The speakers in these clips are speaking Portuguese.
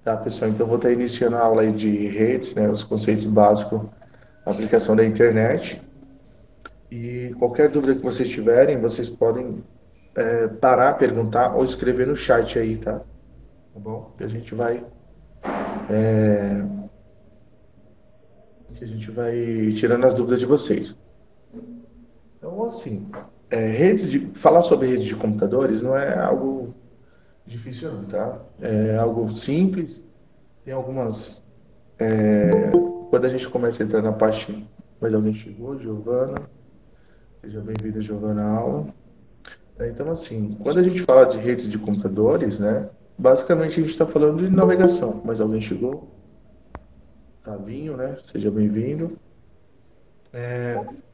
Tá, pessoal, então eu vou estar iniciando a aula aí de redes, né, os conceitos básicos da aplicação da internet. E qualquer dúvida que vocês tiverem, vocês podem parar, perguntar ou escrever no chat aí, tá? Tá bom? Que a gente vai tirando as dúvidas de vocês. Então, assim, falar sobre redes de computadores não é algo difícil não, tá? É algo simples, tem algumas... Quando a gente começa a entrar na parte... Mas alguém chegou, Giovana. Seja bem-vinda, Giovana, à aula. Então, assim, quando a gente fala de redes de computadores, né? Basicamente a gente está falando de navegação. Mas alguém chegou? Tavinho, né? Seja bem-vindo.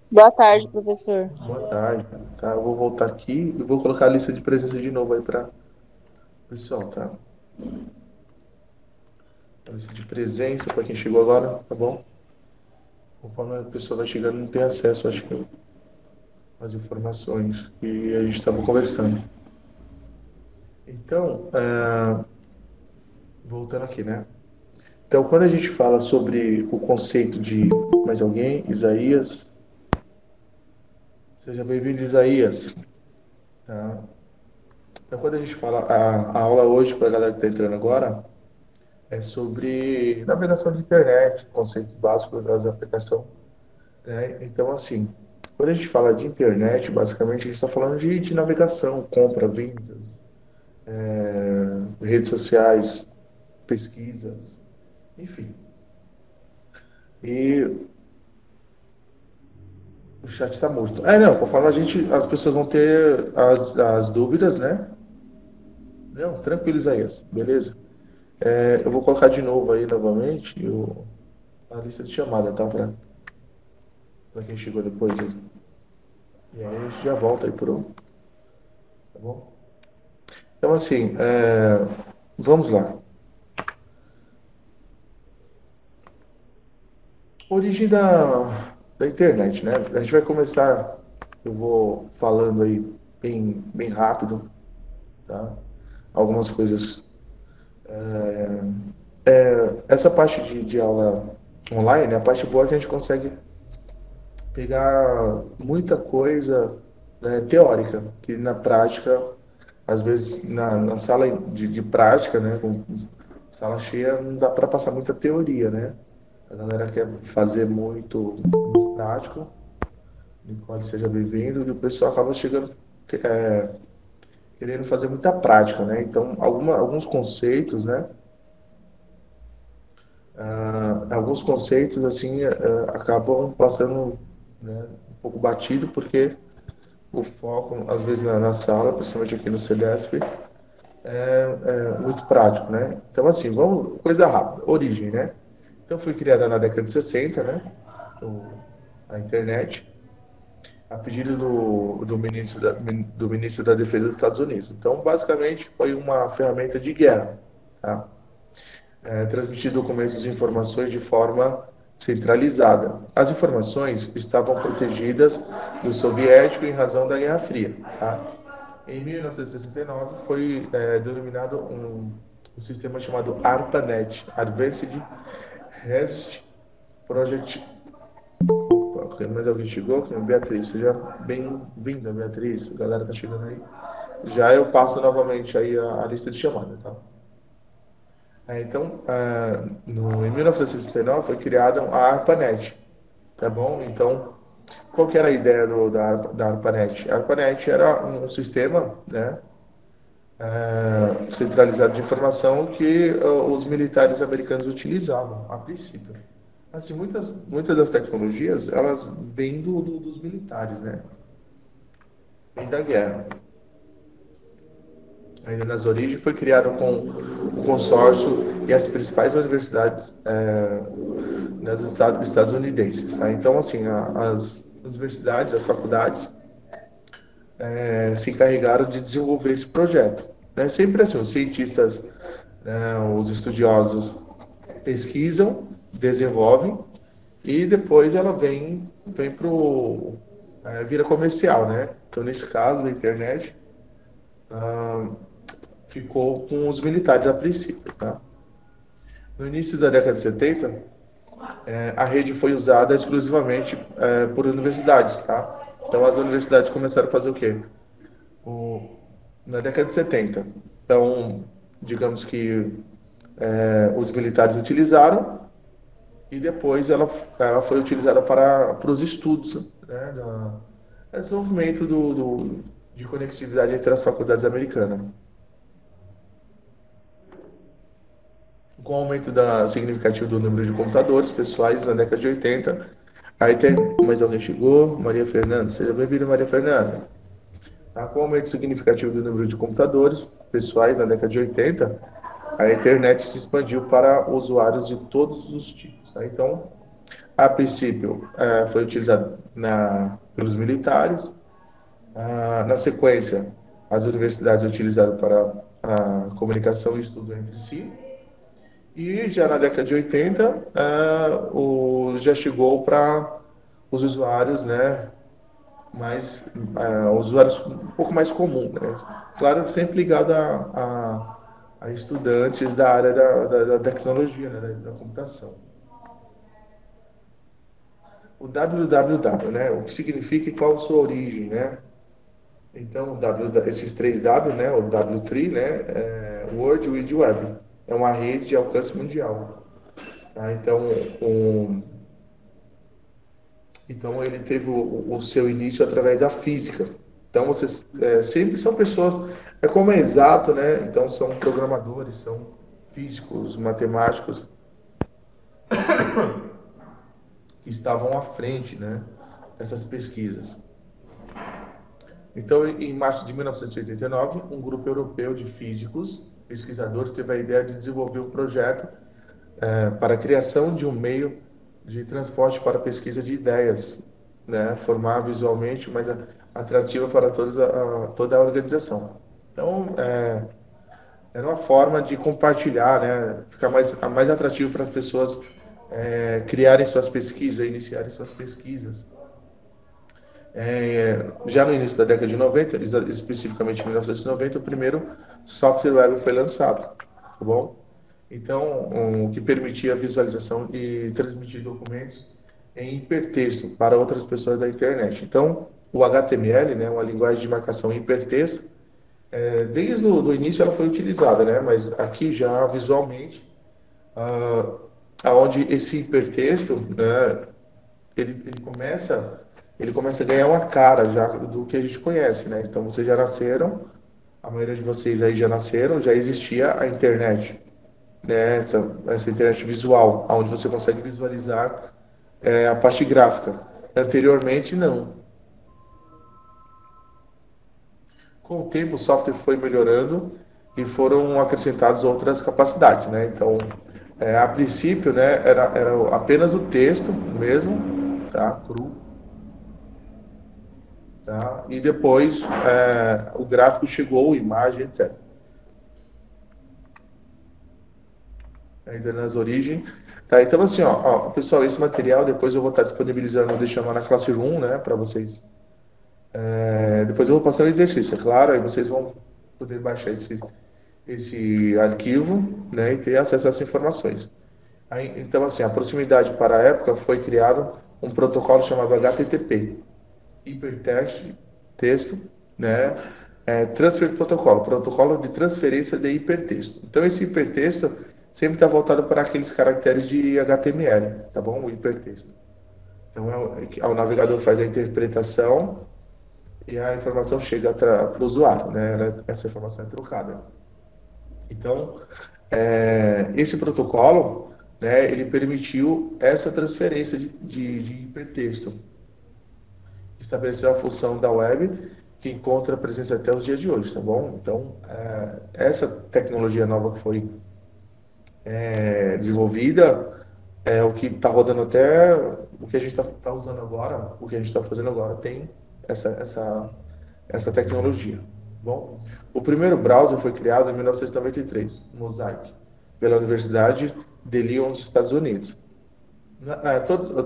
Boa tarde, professor. Boa tarde. Tá, eu vou voltar aqui e vou colocar a lista de presença de novo aí para o pessoal, tá? A lista de presença para quem chegou agora, tá bom? Conforme a pessoa vai chegando, não tem acesso, acho que, às informações que a gente estava conversando. Então, voltando aqui, né? Então, quando a gente fala sobre o conceito de mais alguém, Isaías, seja bem-vindo, Isaías. Tá? Então, quando a gente fala, a aula hoje, para a galera que está entrando agora, é sobre navegação de internet, conceitos básicos da aplicação. Né? Então, assim, quando a gente fala de internet, basicamente a gente está falando de navegação, compra, vendas, redes sociais, pesquisas, enfim. E o chat está morto. Não, conforme as pessoas vão ter as dúvidas, né? Não, tranquilo, Isaías, beleza? Eu vou colocar de novo aí, novamente, a lista de chamada, tá? Para quem chegou depois aí. E aí a gente já volta aí tá bom? Então, assim, vamos lá. Origem da internet, né? A gente vai começar, eu vou falando aí bem rápido, tá? Algumas coisas. Essa parte de aula online, a parte boa é que a gente consegue pegar muita coisa, né, teórica, que na prática, às vezes na sala de prática, né, com sala cheia, não dá para passar muita teoria, né? A galera quer fazer muito prático. Nicole, seja bem-vindo. E o pessoal acaba chegando, é, querendo fazer muita prática, né? Então, alguns conceitos, né? Alguns conceitos, assim, acabam passando, né, um pouco batido, porque o foco, às vezes, na sala, principalmente aqui no CDSP, é muito prático, né? Então, assim, vamos, coisa rápida. Origem, né? Então, foi criada na década de 60, né? A internet, a pedido do ministro da Defesa dos Estados Unidos. Então, basicamente, foi uma ferramenta de guerra, tá? Transmitir documentos e informações de forma centralizada. As informações estavam protegidas do soviético em razão da Guerra Fria, tá? Em 1969 foi denominado um sistema chamado ARPANET, Advanced Research Project. Opa, mais alguém chegou? Que é a Beatriz. Seja bem-vinda, Beatriz. A galera tá chegando aí. Já eu passo novamente aí a lista de chamada, tá? Então, em 1969 foi criada a ARPANET, tá bom? Então, qual que era a ideia da ARPANET? A ARPANET era um sistema, né, centralizado de informação que os militares americanos utilizavam, a princípio. Assim, muitas das tecnologias, elas vêm dos militares, né? Vêm da guerra. Ainda nas origens, foi criado com o consórcio e as principais universidades nas estadunidenses, tá? Então, assim, as universidades, as faculdades se encarregaram de desenvolver esse projeto. Né? Sempre assim, os cientistas, né, os estudiosos pesquisam, desenvolvem e depois ela vem vira comercial, né? Então, nesse caso da internet, ficou com os militares a princípio, tá? No início da década de 70, a rede foi usada exclusivamente por universidades, tá? Então as universidades começaram a fazer o quê? O, Na década de 70. Então, digamos que os militares utilizaram e depois ela foi utilizada para os estudos, né, desenvolvimento de conectividade entre as faculdades americanas. Com o aumento significativo do número de computadores pessoais na década de 80, aí tem mais alguém chegou, Maria Fernanda, seja bem-vinda, Maria Fernanda. Tá? Com o aumento significativo do número de computadores pessoais na década de 80, a internet se expandiu para usuários de todos os tipos. Tá? Então, a princípio, foi utilizado pelos militares. Na sequência, as universidades utilizaram para a comunicação e estudo entre si. E já na década de 80, já chegou para os usuários, né, usuários um pouco mais comum, né? Claro, sempre ligado a estudantes da área da tecnologia, né, da computação. O www, né, o que significa e qual a sua origem, né? Então, esses três W, né, o W3, né, World Wide Web, é uma rede de alcance mundial. Tá? Então ele teve o seu início através da física. Então vocês sempre são pessoas, como é exato, né? Então são programadores, são físicos, matemáticos que estavam à frente, né? Dessas pesquisas. Então, em março de 1989, um grupo europeu de físicos, pesquisadores, teve a ideia de desenvolver um projeto para a criação de um meio de transporte para pesquisa de ideias, né? Formar visualmente mais atrativa para toda a organização. Então, era uma forma de compartilhar, né? Ficar mais atrativo para as pessoas criarem suas pesquisas, iniciarem suas pesquisas. Já no início da década de 90, especificamente em 1990, o primeiro software web foi lançado, tá bom? Então, o que permitia a visualização e transmitir documentos em hipertexto para outras pessoas da internet. Então, o HTML, né, uma linguagem de marcação em hipertexto, desde o do início ela foi utilizada, né, mas aqui já visualmente, ah, aonde esse hipertexto, né, ele começa a ganhar uma cara já do que a gente conhece, né? Então, vocês já nasceram, a maioria de vocês aí já nasceram, já existia a internet, né? Essa internet visual, onde você consegue visualizar a parte gráfica. Anteriormente, não. Com o tempo, o software foi melhorando e foram acrescentadas outras capacidades, né? Então, a princípio, né, era apenas o texto mesmo, tá? Cru, tá? E depois o gráfico chegou, imagem, etc. Ainda nas origens. Tá, então assim, ó, pessoal, esse material depois eu vou estar disponibilizando, deixando lá na Classroom, né, para vocês. Depois eu vou passar o exercício, é claro, aí vocês vão poder baixar esse arquivo, né, e ter acesso a essas informações. Aí, então, assim, a proximidade para a época foi criado um protocolo chamado HTTP, Hypertext Texto, né, Transfer Protocol, protocolo de transferência de hipertexto. Então, esse hipertexto sempre está voltado para aqueles caracteres de HTML, tá bom? O hipertexto. Então, o navegador faz a interpretação e a informação chega para o usuário, né? Essa informação é trocada. Então, esse protocolo, né, ele permitiu essa transferência de hipertexto, estabeleceu a função da web que encontra presente até os dias de hoje, tá bom? Então, essa tecnologia nova que foi desenvolvida é o que está rodando até o que a gente está usando agora, o que a gente está fazendo agora tem essa tecnologia. Bom, o primeiro browser foi criado em 1993, Mosaic, pela Universidade de Lyon, nos Estados Unidos.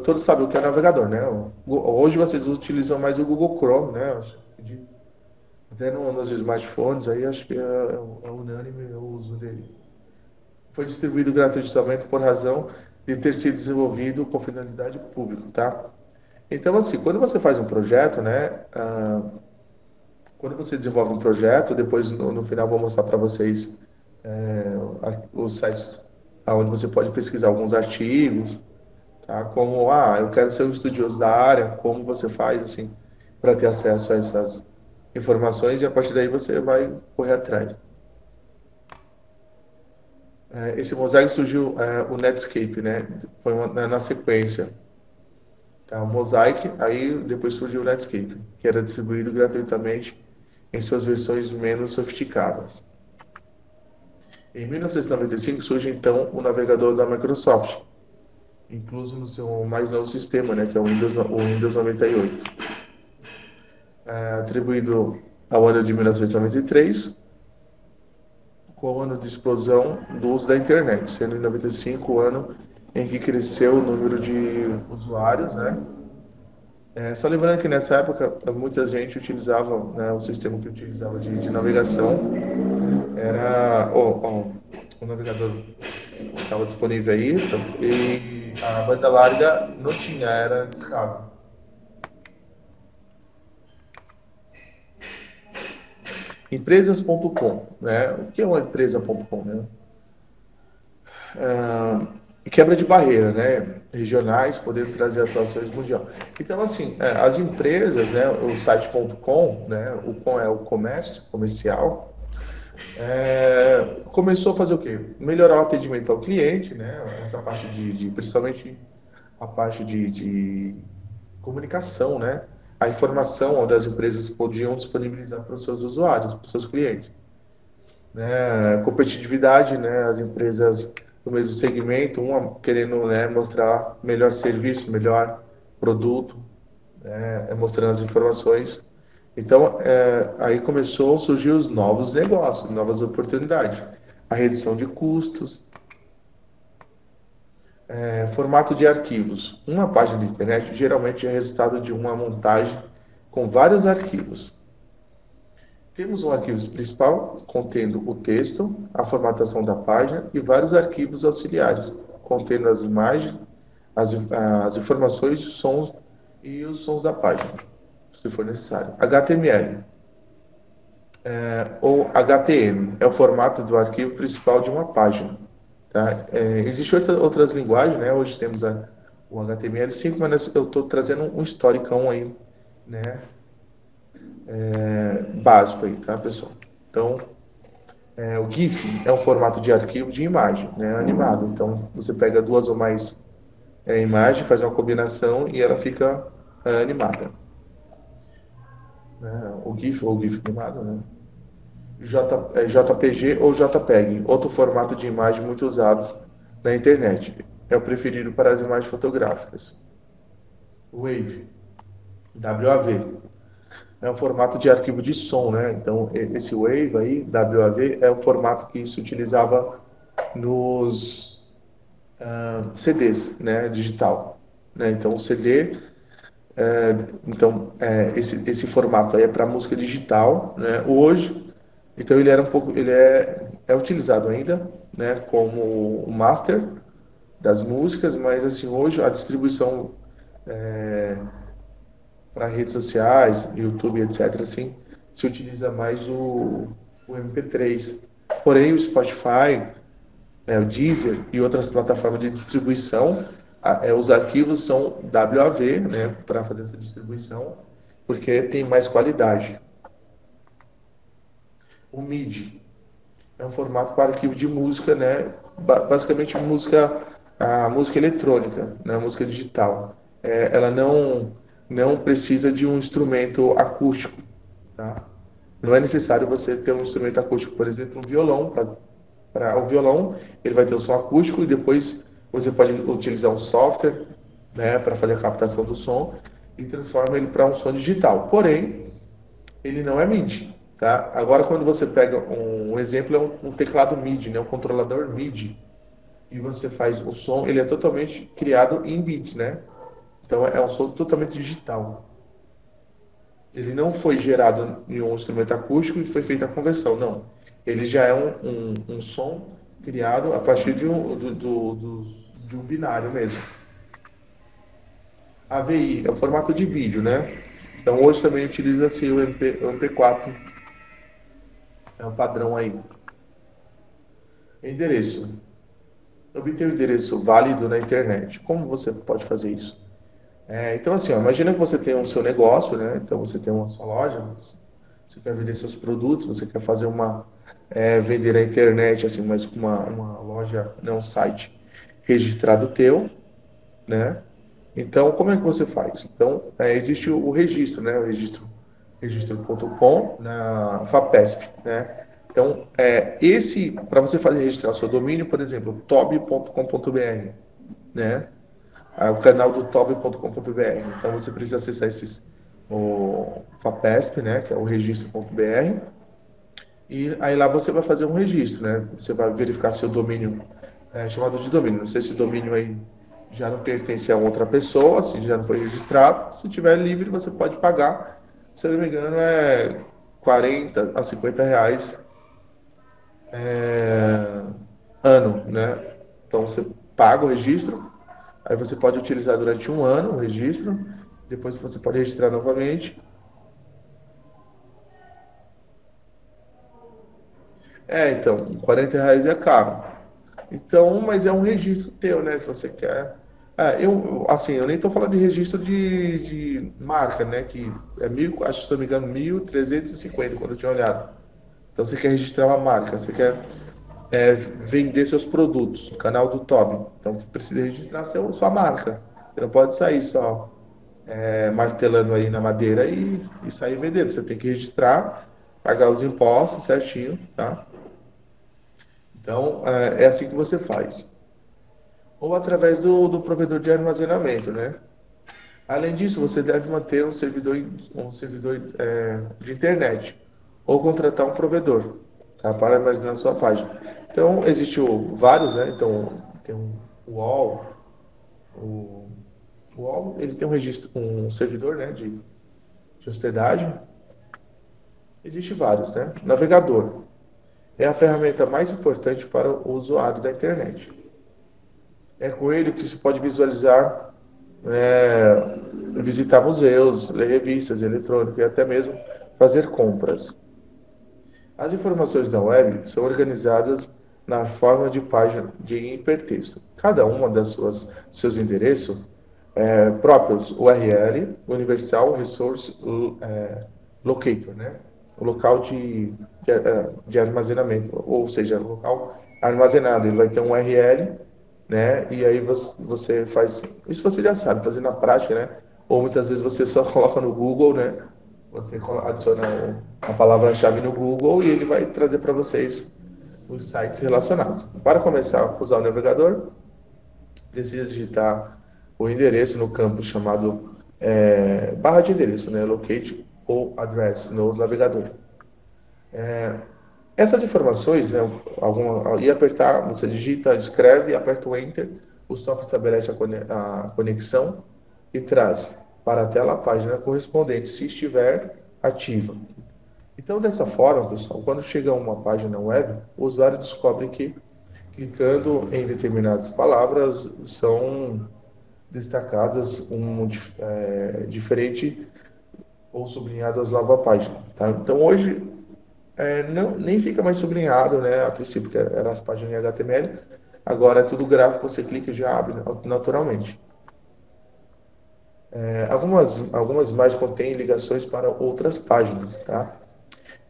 Todos sabem o que é navegador, né? Hoje vocês utilizam mais o Google Chrome, né? Até nos smartphones, aí acho que é unânime o uso dele. foi distribuído gratuitamente por razão de ter sido desenvolvido com finalidade pública, tá? Então, assim, quando você faz um projeto, né, quando você desenvolve um projeto, depois no final vou mostrar para vocês os sites onde você pode pesquisar alguns artigos, tá? Como, eu quero ser um estudioso da área, como você faz, assim, para ter acesso a essas informações e a partir daí você vai correr atrás. Esse mosaico surgiu, o Netscape, né? Foi na sequência. Tá? O Mosaic, aí depois surgiu o Netscape, que era distribuído gratuitamente em suas versões menos sofisticadas. Em 1995 surge então o navegador da Microsoft, incluso no seu mais novo sistema, né, que é o Windows 98, atribuído ao ano de 1993, com o ano de explosão do uso da internet, sendo em 95 o ano em que cresceu o número de usuários, né? Só lembrando que nessa época muita gente utilizava, né, o sistema que utilizava de navegação era o navegador que estava disponível aí e a banda larga não tinha, era discado. Empresas.com, né? O que é uma empresa.com, né? Quebra de barreira, né? Regionais, podendo trazer atuações mundial. Então, assim, as empresas, né? O site.com, né? O com é o comércio, comercial, começou a fazer o quê? Melhorar o atendimento ao cliente, né? Essa parte principalmente a parte de comunicação, né? A informação onde as empresas podiam disponibilizar para os seus usuários, para os seus clientes. Né? Competitividade, né? As empresas do mesmo segmento, uma querendo, né, mostrar melhor serviço, melhor produto, né? Mostrando as informações. Então, aí começou a surgir os novos negócios, novas oportunidades. A redução de custos, formato de arquivos. Uma página de internet geralmente é resultado de uma montagem com vários arquivos. Temos um arquivo principal contendo o texto, a formatação da página e vários arquivos auxiliares, contendo as imagens, as informações, os sons e os sons da página, se for necessário. HTML ou HTM é o formato do arquivo principal de uma página. Tá? Existem outras linguagens, né? Hoje temos o HTML5, mas eu estou trazendo um historicão aí, né? Básico aí, tá, pessoal? Então, o GIF é um formato de arquivo de imagem, né? Animado. Então, você pega duas ou mais imagens, faz uma combinação e ela fica animada. Né? O GIF ou GIF animado, né? JPG ou JPEG, outro formato de imagem muito usado na internet. É o preferido para as imagens fotográficas. Wave, WAV, é um formato de arquivo de som, né? Então, esse Wave aí, WAV, é o formato que se utilizava nos CDs, né? Digital. Né? Então, o CD, esse formato aí é para música digital, né? Hoje, então ele era um pouco, ele é utilizado ainda, né? Como o master das músicas, mas assim hoje a distribuição para redes sociais, YouTube, etc., assim, se utiliza mais o MP3. Porém, o Spotify, o Deezer e outras plataformas de distribuição, os arquivos são WAV, né, para fazer essa distribuição, porque tem mais qualidade. O MIDI é um formato para arquivo de música, né, basicamente a música eletrônica, né, a música digital. Ela não precisa de um instrumento acústico, tá? Não é necessário você ter um instrumento acústico, por exemplo, um violão. Para o violão, ele vai ter o som acústico e depois você pode utilizar um software, né, para fazer a captação do som e transforma ele para um som digital. Porém, ele não é MIDI, tá? Agora, quando você pega um exemplo, é um teclado MIDI, né, um controlador MIDI, e você faz o som, ele é totalmente criado em bits, né? Então é um som totalmente digital. Ele não foi gerado em um instrumento acústico e foi feita a conversão, não. Ele já é um som criado a partir de um binário mesmo. AVI é o formato de vídeo, né? Então hoje também utiliza-se o MP4, é o padrão aí. Endereço. Obter o endereço válido na internet. Como você pode fazer isso? Então, assim, ó, imagina que você tem o seu negócio, né? Então, você tem uma sua loja, você quer vender seus produtos, você quer fazer vender na internet, assim, mas com uma loja, não um site registrado teu, né? Então, como é que você faz? Então, existe o registro, né? O registro.com na FAPESP, né? Então, para você fazer registrar o seu domínio, por exemplo, tob.com.br, né? O canal do tob.com.br. Então, você precisa acessar o FAPESP, né? Que é o registro.br, e aí lá você vai fazer um registro, né? Você vai verificar se o domínio chamado de domínio. Não sei se o domínio aí já não pertence a outra pessoa, se já não foi registrado. Se tiver livre, você pode pagar. Se eu não me engano, é 40 a 50 reais ano, né? Então você paga o registro, aí você pode utilizar durante um ano o registro, depois você pode registrar novamente. Então, 40 reais é caro. Então, mas é um registro teu, né? Se você quer. Assim, eu nem estou falando de registro de marca, né? Que é mil, acho que se eu não me engano, 1.350 quando eu tinha olhado. Então, você quer registrar uma marca, você quer vender seus produtos, o canal do Toby. Então, você precisa registrar sua marca. Você não pode sair só martelando aí na madeira e sair vendendo. Você tem que registrar, pagar os impostos certinho, tá? Então, é assim que você faz. Ou através do provedor de armazenamento, né? Além disso, você deve manter um servidor de internet ou contratar um provedor, tá? Para armazenar sua página. Então, existe vários, né? Então, tem o UOL, o, o UOL, ele tem um servidor, né, de hospedagem. Existe vários, né? Navegador é a ferramenta mais importante para o usuário da internet. É com ele que se pode visualizar, visitar museus, ler revistas eletrônicas e até mesmo fazer compras. As informações da web são organizadas na forma de página de hipertexto. Cada uma seus endereços próprios, URL, Universal Resource Locator, né? O local de armazenamento, ou seja, o local armazenado. Ele vai ter um URL, né? E aí você faz. Isso você já sabe, fazer na prática, né? Ou muitas vezes você só coloca no Google, né? Você adiciona a palavra-chave no Google e ele vai trazer para vocês os sites relacionados. Para começar a usar o navegador, precisa digitar o endereço no campo chamado barra de endereço, né? Locate ou address no navegador. Essas informações, né, e apertar, você digita, escreve, aperta o Enter, o software estabelece a conexão e traz para a tela a página correspondente, se estiver ativa. Então, dessa forma, pessoal, quando chega a uma página web, o usuário descobre que, clicando em determinadas palavras, são destacadas diferente ou sublinhadas nova página. Tá? Então, hoje, não, nem fica mais sublinhado, né? A princípio, que era as páginas em HTML, agora é tudo gráfico, você clica e já abre naturalmente. Algumas imagens contêm ligações para outras páginas, tá?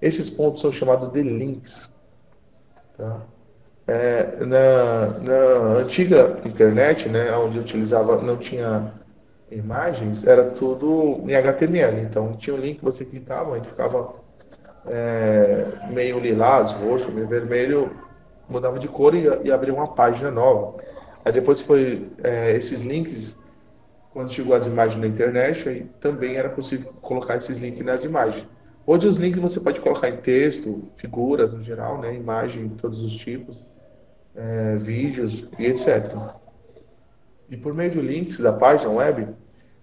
Esses pontos são chamados de links, tá? Na antiga internet, né, onde eu utilizava, não tinha imagens, era tudo em HTML. Então, tinha um link que você clicava, ele ficava meio lilás, roxo, meio vermelho, mudava de cor e abria uma página nova. Aí depois esses links, quando chegou as imagens na internet, aí também era possível colocar esses links nas imagens. Hoje os links você pode colocar em texto, figuras no geral, né, imagem de todos os tipos, vídeos e etc. E por meio de links da página web,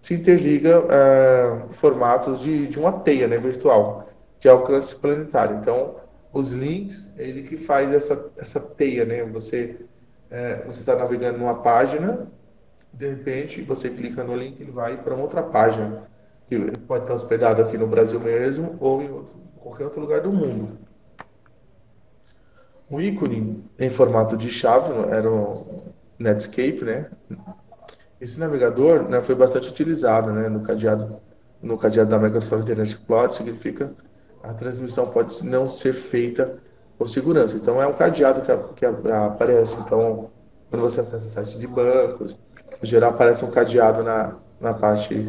se interliga formatos de uma teia, né, virtual, de alcance planetário. Então, os links, é ele que faz essa teia, né? Você está navegando numa página, de repente você clica no link, ele vai para outra página, que pode estar hospedado aqui no Brasil mesmo ou em qualquer outro lugar do mundo. O ícone em formato de chave era o Netscape, né? Esse navegador, né, foi bastante utilizado, né, no cadeado da Microsoft Internet Explorer, significa a transmissão pode não ser feita por segurança. Então, é um cadeado que aparece. Então, quando você acessa site de bancos, em geral aparece um cadeado na parte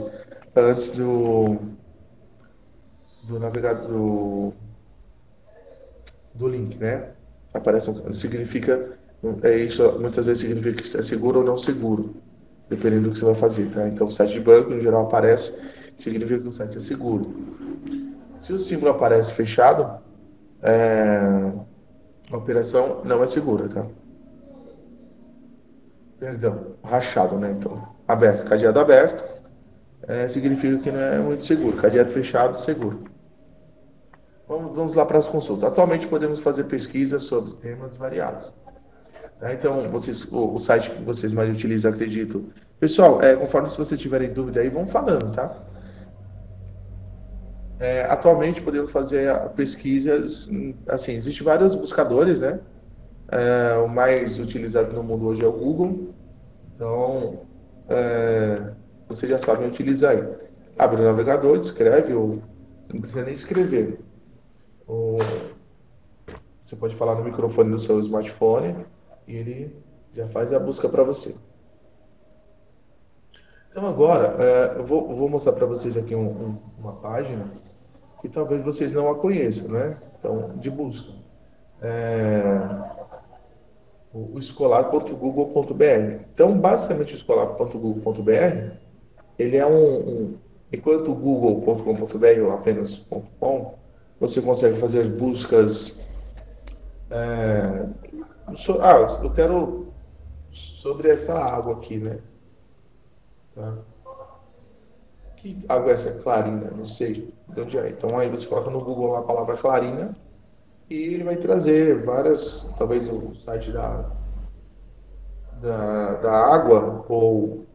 antes do navegador, do link, né? Aparece significa, isso muitas vezes significa que é seguro ou não seguro, dependendo do que você vai fazer, tá? Então, o site de banco, em geral, aparece, significa que o site é seguro. Se o símbolo aparece fechado, a operação não é segura, tá? Perdão, rachado, né? Então, aberto, cadeado aberto, significa que não é muito seguro. Cadeado fechado, seguro. Vamos lá para as consultas. Atualmente podemos fazer pesquisas sobre temas variados. Tá? Então, o site que vocês mais utilizam, acredito. Pessoal, conforme se vocês tiverem dúvida aí, vão falando, tá? Atualmente podemos fazer pesquisas, assim, existem vários buscadores, né? O mais utilizado no mundo hoje é o Google. Então, vocês já sabem utilizar aí. Abre o navegador, escreve, ou não precisa nem escrever. Ou você pode falar no microfone do seu smartphone e ele já faz a busca para você. Então agora, eu vou mostrar para vocês aqui uma página que talvez vocês não a conheçam, né? Então, de busca. O escolar.google.br. Então, basicamente, o escolar.google.br, ele é enquanto o google.com.br ou apenas .com, você consegue fazer buscas. Eu quero sobre essa água aqui, né? Tá? Que água é essa? Clarina, não sei de onde é. Então, aí você coloca no Google a palavra Clarina e ele vai trazer várias, talvez o site da água ou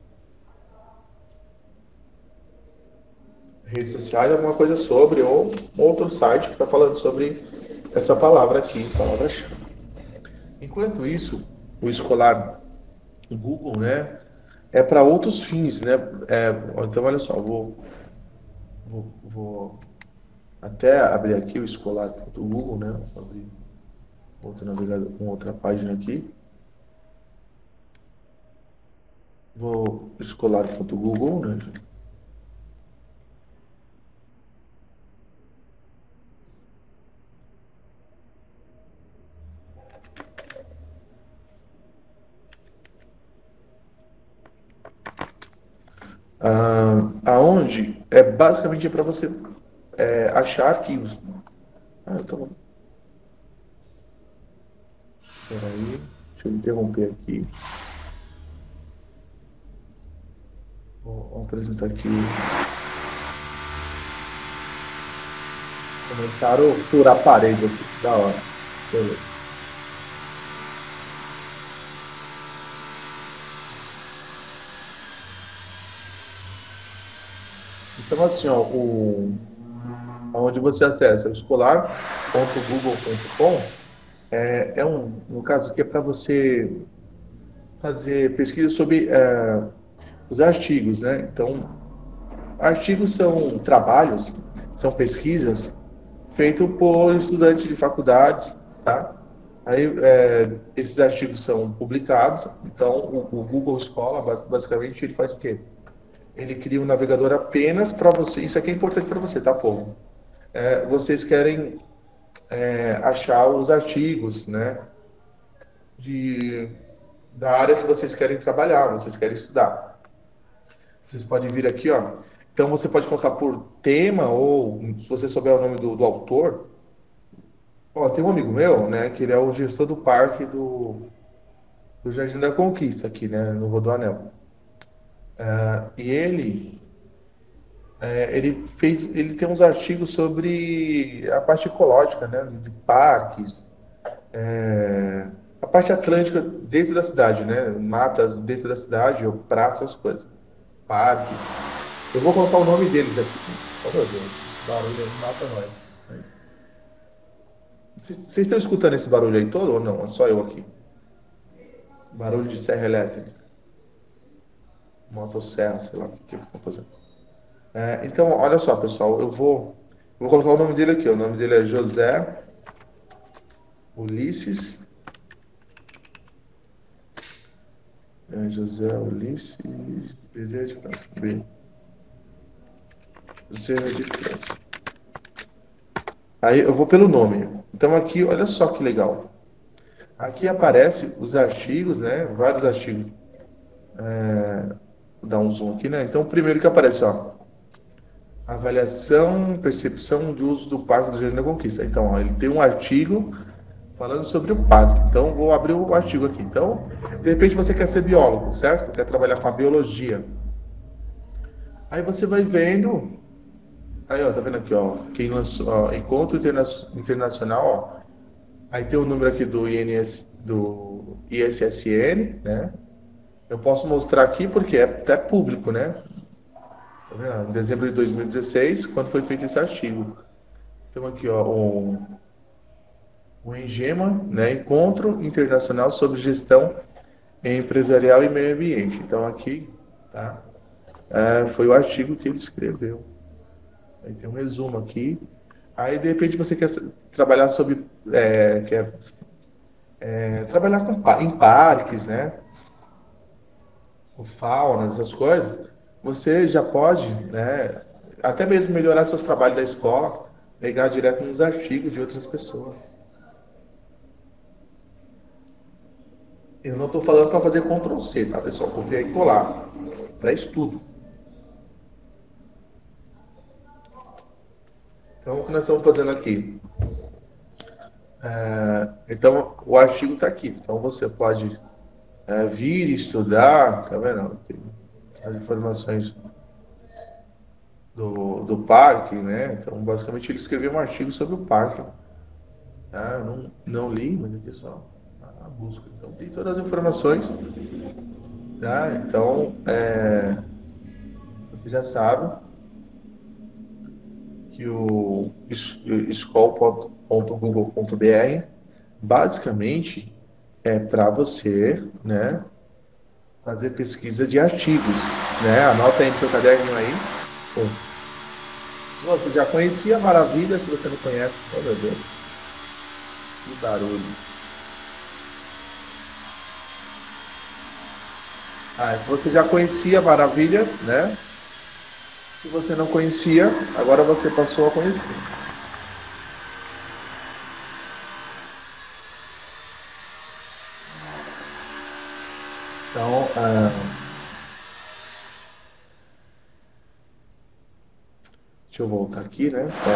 redes sociais, alguma coisa sobre, ou outro site que está falando sobre essa palavra aqui, palavra-chave. Enquanto isso, o escolar Google, né, é para outros fins, né? Então, olha só, vou até abrir aqui o escolar.google, né? Vou abrir outro navegador com outra página aqui. Vou escolar.google, né? Aonde basicamente para você achar arquivos. Então, peraí, deixa eu interromper aqui. Vou apresentar aqui. Começaram a furar a parede aqui. Da hora. Beleza. Então, assim, ó, onde você acessa o escolar.google.com no caso aqui é para você fazer pesquisa sobre os artigos, né? Então, artigos são trabalhos, são pesquisas feitos por estudantes de faculdades, tá? Aí, esses artigos são publicados, então o Google Scholar, basicamente, ele faz o quê? Ele cria um navegador apenas para você, isso aqui é importante para você, tá, povo? Vocês querem achar os artigos, né, de, da área que vocês querem trabalhar, vocês querem estudar. Vocês podem vir aqui, ó. Então você pode colocar por tema ou se você souber o nome do autor. Ó, tem um amigo meu, né, que ele é o gestor do parque do Jardim da Conquista aqui, né, no Rodoanel. E ele Ele tem uns artigos sobre a parte ecológica, né, de parques, a parte atlântica dentro da cidade, né, matas dentro da cidade, ou praças, coisas, parques. Eu vou colocar o nome deles aqui. Só meu Deus, esse barulho aí mata nós. Vocês estão escutando esse barulho aí todo ou não? É só eu aqui. Barulho de serra elétrica, motosserra, sei lá o que eles estão fazendo. Então, olha só, pessoal, eu vou colocar o nome dele aqui. O nome dele é José Ulisses. José Ulisses Bezerra de França. Bezerra de França. Aí eu vou pelo nome. Então aqui, olha só que legal. Aqui aparece os artigos, né? Vários artigos. Vou dar um zoom aqui, né? Então o primeiro que aparece, ó. Avaliação, percepção de uso do Parque do Jardim da Conquista. Então, ó, ele tem um artigo falando sobre o parque. Então, vou abrir o artigo aqui. Então, de repente você quer ser biólogo, certo? Quer trabalhar com a biologia. Aí você vai vendo. Aí, ó, tá vendo aqui, ó. Quem lançou, ó, Internacional, ó. Aí tem o número aqui do ISSN, né? Eu posso mostrar aqui porque é até público, né? Tá vendo? Em dezembro de 2016, quando foi feito esse artigo. Então aqui, ó, o ENGEMA, né? Encontro Internacional sobre Gestão Empresarial e Meio Ambiente. Então aqui, tá? Foi o artigo que ele escreveu. Aí tem um resumo aqui. Aí de repente você quer trabalhar sobre, quer trabalhar em parques, né? Com fauna, essas coisas. Você já pode, né? Até mesmo melhorar seus trabalhos da escola, pegar direto nos artigos de outras pessoas. Eu não estou falando para fazer Ctrl C, tá, pessoal? Copiar e colar. Para estudo. Então, o que nós estamos fazendo aqui? Então, o artigo está aqui. Então, você pode vir e estudar, tá vendo? Tem as informações do parque, né? Então, basicamente, ele escreveu um artigo sobre o parque. Tá? Eu não li, mas aqui é só a busca. Então, tem todas as informações. Tá? Então, você já sabe que o escol.google.br basicamente é para você, né, fazer pesquisa de artigos, né? Anota aí no seu caderninho aí. Pô, você já conhecia a Maravilha, se você não conhece, oh meu Deus, que barulho. Se você já conhecia a Maravilha, né? Se você não conhecia, agora você passou a conhecer. Então, deixa eu voltar aqui, né? Pra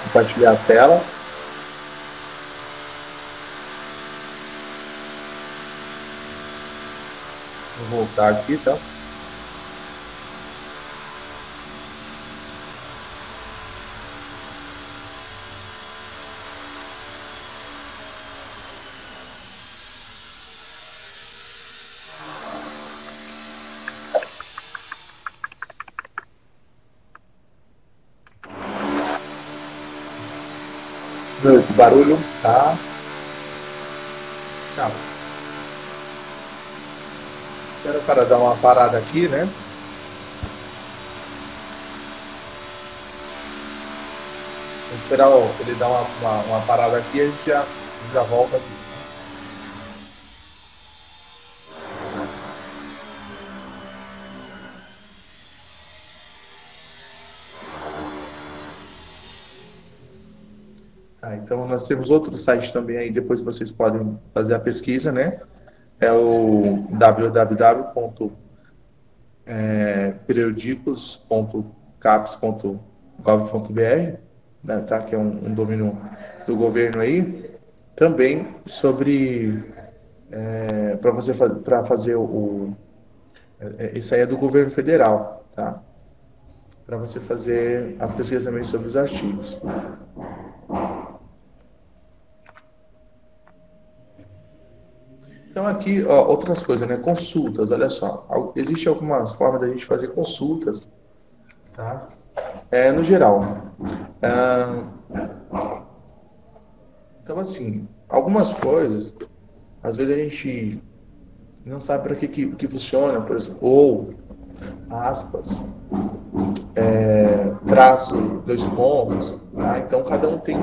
compartilhar a tela. Vou voltar aqui, tá? Meu, esse barulho tá. Não, espera para dar uma parada aqui, né? Vou esperar ele dar uma parada aqui e a gente já volta aqui. Tá, então nós temos outro site também aí, depois vocês podem fazer a pesquisa, né? É o www.periodicos.caps.gov.br, né, tá? Que é um domínio do governo aí, também sobre para você para fazer isso aí é do governo federal, tá? para você fazer a pesquisa também sobre os artigos. Então aqui, ó, outras coisas, né? Consultas, olha só. Existem algumas formas da gente fazer consultas, tá? No geral. Ah, então, assim, algumas coisas, às vezes a gente não sabe para que funciona, por exemplo, ou, aspas, traço, dois pontos, tá? Então, cada um tem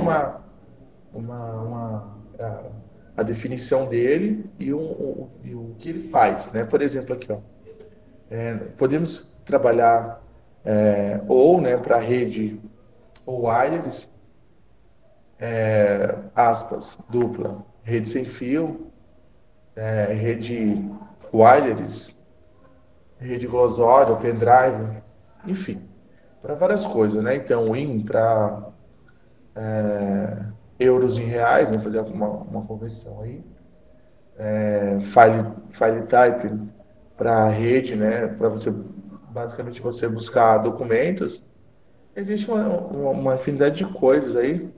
a definição dele e o que ele faz, né? Por exemplo, aqui, ó, podemos trabalhar ou, né, para rede ou wireless, aspas, dupla, rede sem fio, rede wireless, rede glosória, pendrive, enfim, para várias coisas, né? Então, WIN para euros em reais, né? Fazer uma conversão aí. File type para rede, né? Para você, basicamente, você buscar documentos. Existe uma infinidade de coisas aí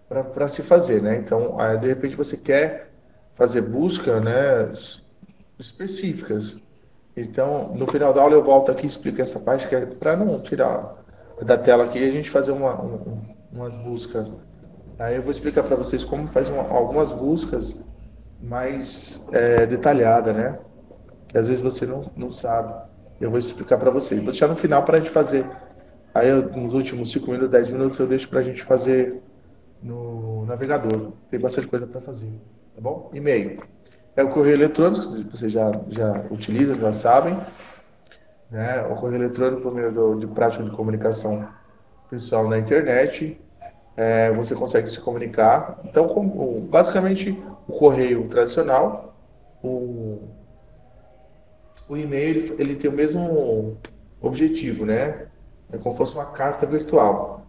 para se fazer, né? Então, de repente você quer fazer busca, né, específicas. Então, no final da aula eu volto aqui e explico essa parte que é para não tirar da tela aqui e a gente fazer umas buscas. Aí eu vou explicar para vocês como faz algumas buscas mais detalhada, né? Que às vezes você não sabe. Eu vou explicar para vocês. Vou deixar no final para a gente fazer. Aí nos últimos 5 minutos, 10 minutos eu deixo para a gente fazer no navegador. Tem bastante coisa para fazer, tá bom? E-mail. É o correio eletrônico, que vocês já utilizam, já sabem, né? O correio eletrônico por meio de prática de comunicação pessoal na internet, você consegue se comunicar. Então, basicamente, o correio tradicional, o, o e-mail, ele tem o mesmo objetivo, né? É como se fosse uma carta virtual.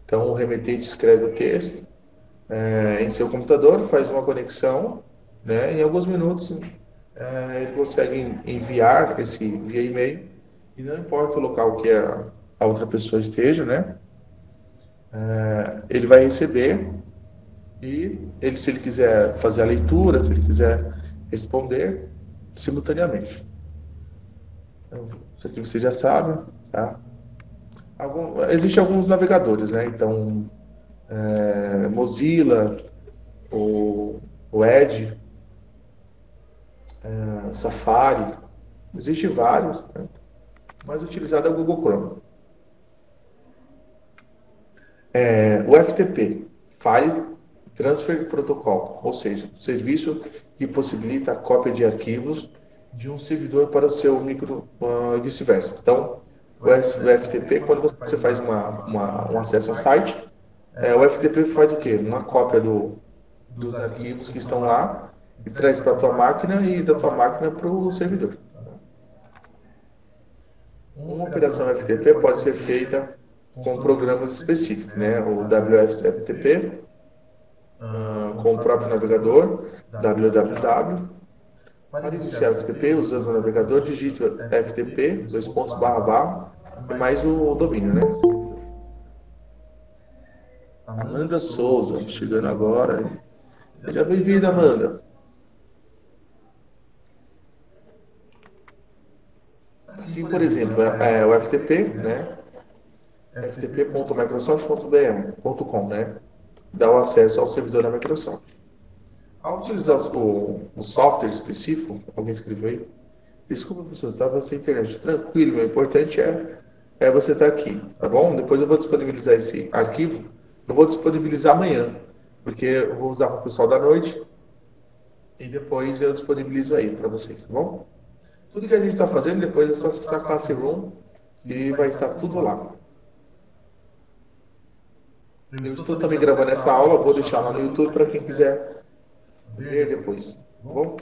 Então, o remetente escreve o texto, em seu computador, faz uma conexão, né? Em alguns minutos, ele consegue enviar esse via e-mail e não importa o local que a outra pessoa esteja, né? Ele vai receber e ele, se ele quiser fazer a leitura, se ele quiser responder simultaneamente. Então, isso aqui você já sabe, tá? Existem alguns navegadores, né? Então, Mozilla, o Edge, Safari, existem vários, né? Mais utilizado é o Google Chrome. O FTP, File Transfer Protocol, ou seja, o serviço que possibilita a cópia de arquivos de um servidor para o seu micro e vice-versa. Então, o FTP, quando você faz um acesso ao site, o FTP faz o quê? Uma cópia dos arquivos que estão lá e traz para a tua máquina e da tua máquina para o servidor. Uma operação FTP pode ser feita com programas específicos, né? O WFTP, com o próprio navegador, www. Para iniciar o FTP, usando o navegador, digite FTP, dois pontos, barra, barra, e mais o domínio, né? Amanda Souza, chegando agora. Seja bem-vinda, Amanda. Assim, por exemplo, o FTP, né? ftp.microsoft.br.com, né? Dá o acesso ao servidor da Microsoft. Ao utilizar o software específico, alguém escreveu aí? Desculpa, professor, estava sem internet. Tranquilo, o importante é você estar aqui, tá bom? Depois eu vou disponibilizar esse arquivo. Eu vou disponibilizar amanhã, porque eu vou usar para o pessoal da noite e depois eu disponibilizo aí para vocês, tá bom? Tudo que a gente está fazendo depois é só acessar a Classroom e vai estar tudo lá. Eu estou também gravando essa aula, vou deixar lá no YouTube para quem quiser ver depois, tá bom?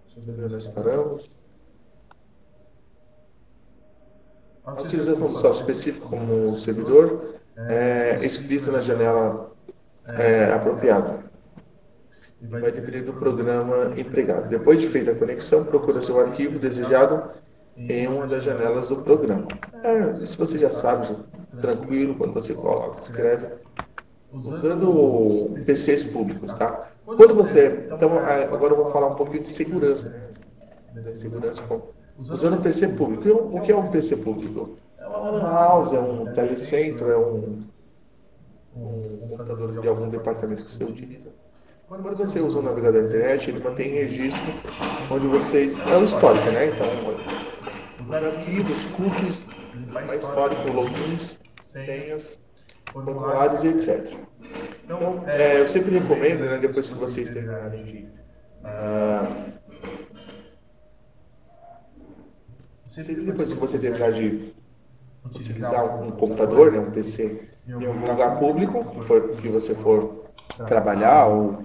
Deixa eu ver onde nós paramos. A utilização do software específico como servidor é escrito na janela apropriada. e vai depender do programa empregado. Depois de feita a conexão, procura seu arquivo desejado em uma das janelas do programa. Isso você já sabe, tranquilo, quando você coloca, escreve, usando PCs públicos, tá? Quando você, então, agora eu vou falar um pouquinho de segurança, né? Da segurança usando PC público. O que é um PC público? É uma lan house, é um telecentro, é um computador de algum departamento que você utiliza. Quando você usa um navegador da internet, ele mantém registro onde vocês. É o histórico, né? Então, os arquivos, cookies, limpar histórico, logins, senhas, formulários e etc. Então, eu sempre recomendo, né, depois que vocês terminarem de. Sempre depois que você terminar de utilizar um computador, né, um PC, em algum lugar público, que você for trabalhar ou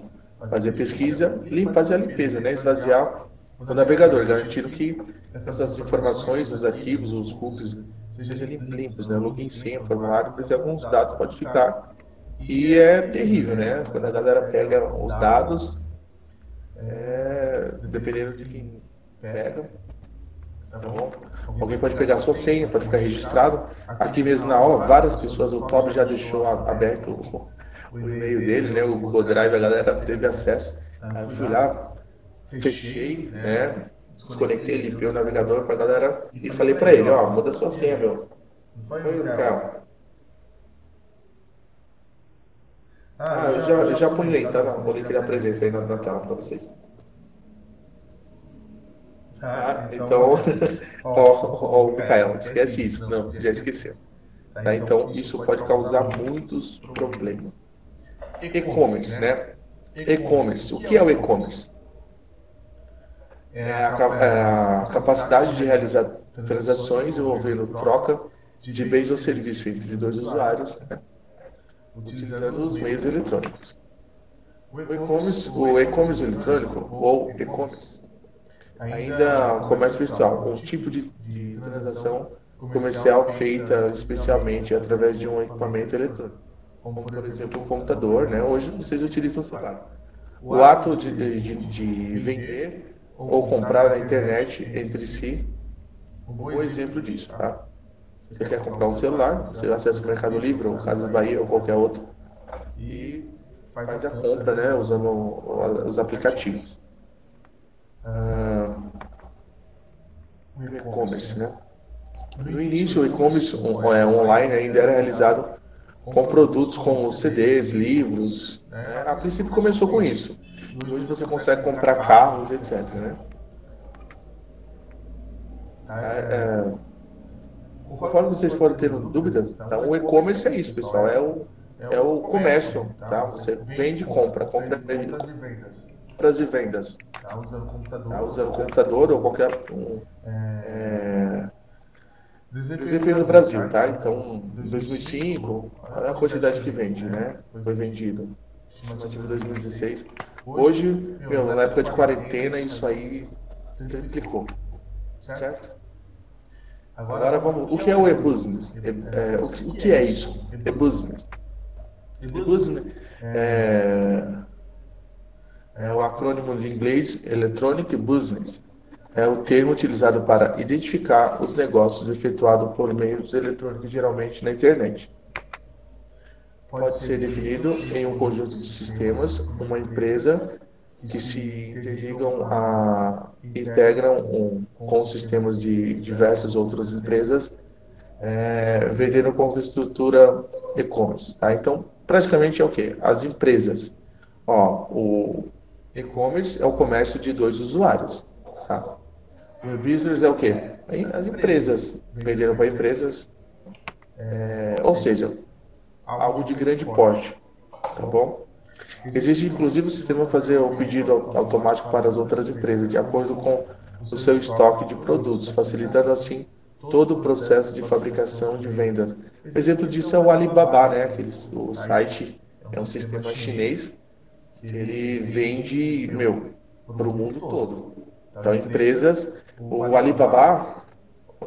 fazer pesquisa, fazer a limpeza, né, esvaziar o navegador, garantindo que essas informações nos arquivos, os cookies, sejam limpos, né, login, senha, formulário, porque alguns dados podem ficar. E é terrível, né? Quando a galera pega os dados, dependendo de quem pega, então, alguém pode pegar a sua senha, pode ficar registrado. Aqui mesmo na aula, várias pessoas, o Toby já deixou aberto o e-mail dele, né? O Google Drive, a galera teve acesso. Aí eu fui lá, fechei, né? Desconectei, limpei o navegador para a galera e falei para ele, ó, muda sua senha, meu. Foi, Caio. Eu já ponho aí, tá? O link da presença aí na tela para vocês. Então, ó, Mikael, esquece isso. Não, já esqueceu. Tá? Então, isso pode causar muitos problemas. E-commerce, né? E-commerce. O que é o e-commerce? É a capacidade de realizar transações envolvendo troca de bens ou serviços entre dois usuários, né? Utilizando os meios eletrônicos. O e-commerce eletrônico ou e-commerce ainda comércio virtual, um tipo de transação comercial feita especialmente através de um equipamento eletrônico, como por exemplo o computador, né? Hoje vocês utilizam o celular. O ato de vender ou comprar na internet entre si, um bom exemplo disso, tá? Você quer comprar um celular, você acessa o Mercado Livre, ou Casas Bahia, ou qualquer outro, e faz a compra, né, usando os aplicativos. O e-commerce, né? No início, o e-commerce online ainda era realizado com produtos como CDs, livros, né? A princípio começou com isso. E hoje você consegue comprar carros, etc, né? Conforme vocês forem tendo dúvidas, então, o e-commerce é isso, pessoal, é o comércio, tá? Você vende e compra, compras e vendas, tá? Usando computador ou qualquer desempenho no Brasil, tá? Então, em 2005, olha a quantidade que vende, né? Foi vendido. Estimativa 2016. Hoje, meu, na época de quarentena, isso aí triplicou, certo? Agora vamos. O que é o e-business? O que é isso? E-business. E-business é o acrônimo de inglês Electronic Business. É o termo utilizado para identificar os negócios efetuados por meios eletrônicos, geralmente na internet. Pode ser definido em um conjunto de sistemas, uma empresa que se integram com sistemas de diversas outras empresas, vendendo com estrutura e-commerce. Tá? Então, praticamente é o quê? As empresas. Ó, o e-commerce é o comércio de dois usuários. Tá? O e-business é o quê? As empresas vendendo para empresas, ou seja, algo de grande porte, tá bom? Existe inclusive o sistema fazer o pedido automático para as outras empresas, de acordo com o seu estoque de produtos, facilitando assim todo o processo de fabricação e de venda. Exemplo disso é o Alibaba, né? O site é um sistema chinês que ele vende, meu, para o mundo todo. Então, empresas, o Alibaba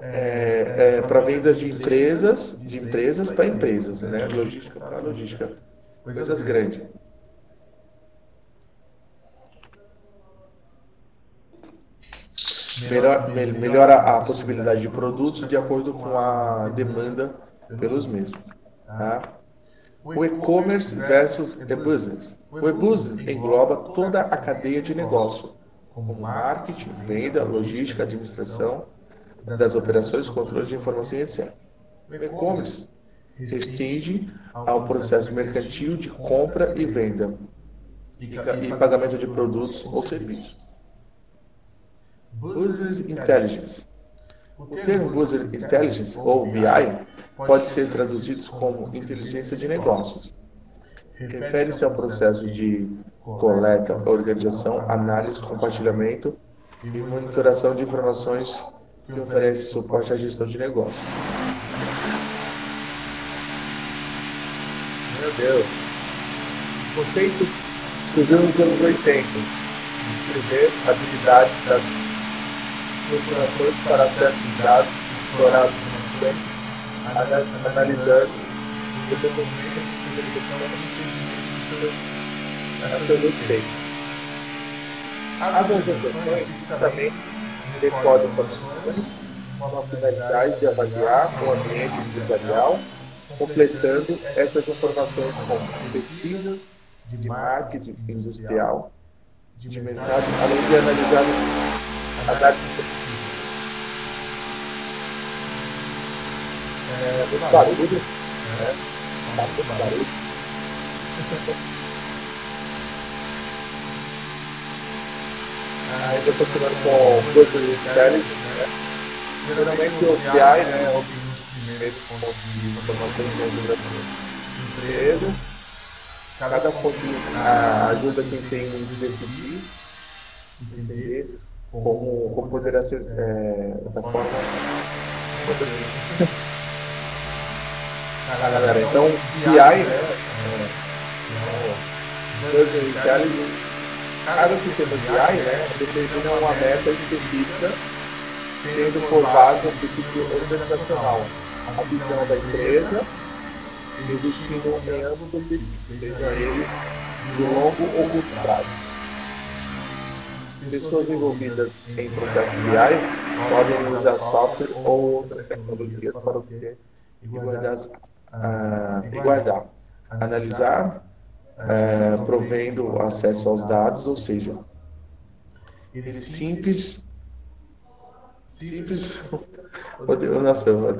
é para vendas de empresas para empresas, né? Logística para logística, coisas grandes. melhora a possibilidade de produtos de acordo com a demanda pelos mesmos. Tá? O e-commerce versus e-business. O e-business engloba toda a cadeia de negócio, como marketing, venda, logística, administração das operações, controle de informação e etc. O e-commerce restringe ao processo mercantil de compra e venda e pagamento de produtos ou serviços. Business Intelligence. O termo Business Intelligence, ou BI, pode ser traduzido como inteligência de negócios. Refere-se ao processo de coleta, organização, análise, compartilhamento e monitoração de informações que oferece suporte à gestão de negócios. Meu Deus! O conceito surgiu nos anos 80, descrever habilidades das corporações para acesso de dados, explorar informações, analisando os documentos e execução a seu respeito. As organizações tipicamente recordam informações com a finalidade de avaliar o ambiente empresarial, completando essas informações com pesquisas de marketing industrial, de mercado, além de analisar a dados dos barulhos, né? Dos barulhos. Ainda continuando com o Business Intelligence, né? Geralmente o BI, né, é o primeiro ponto de informação de empresa. Cada fonte ajuda quem tem que decidir, entender como poderá ser da forma. Galera, então BI, né, Business Intelligence, cada sistema BI, né, determina uma meta específica, tendo por base o objetivo organizacional, a visão da empresa, investindo em ambos objetivos, seja ele de longo ou curto prazo. Pessoas envolvidas em processo BI podem usar software ou outras tecnologias para obter e guardar, analisar, provendo acesso aos dados, ou seja, ele simples, nossa,